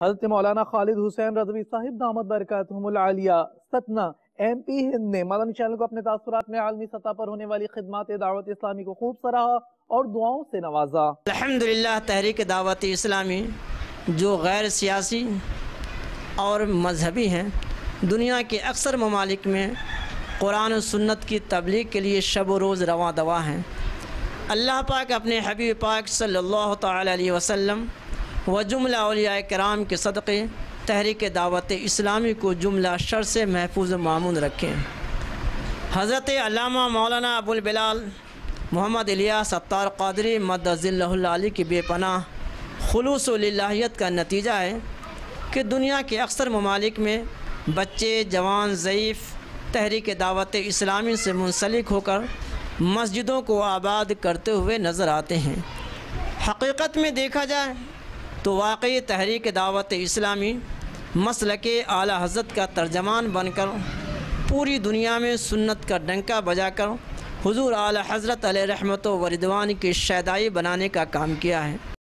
हज़रत मौलाना खालिद हुसैन रज़वी साहिब दामत बरकातहुमुल आलिया सतना MP हिंद ने मदनी चैनल को अपने तासुरात में आलमी सतह पर होने वाली खिदमात दावत इस्लामी को खूब सराहा और दुआओं से नवाजा। अल्हम्दुलिल्लाह तहरीक दावत इस्लामी जो गैर सियासी और मजहबी हैं, दुनिया के अक्सर ममालिक में कुरान और सुन्नत की तबलीग के लिए शब व रोज़ रवा दवा हैं। अल्लाह पाक अपने हबीब पाक सल्लल्लाहु तआला अलैहि वसल्लम व जुमला औलिया कराम के सदक़े तहरीक दावत इस्लामी को जुमला शर से महफूज मामून रखें। हज़रत अल्लामा मौलाना अबुल बिलाल मोहम्मद इलियास अत्तार क़ादरी मद्दज़िल्लहुल आली की बेपनाह खुलूस व लिल्लाहियत का नतीजा है कि दुनिया के अक्सर ममालिक में बच्चे जवान ज़ईफ़ तहरीक दावत इस्लामी से मुंसलिक होकर मस्जिदों को आबाद करते हुए नज़र आते हैं। हकीकत में देखा जाए तो वाकई तहरीक दावत इस्लामी मसलके आला हज़रत का तर्जमान बनकर पूरी दुनिया में सुन्नत का डंका बजाकर हुज़ूर आला हज़रत अलैहि रहमत व रिदवान की शैदाई बनाने का काम किया है।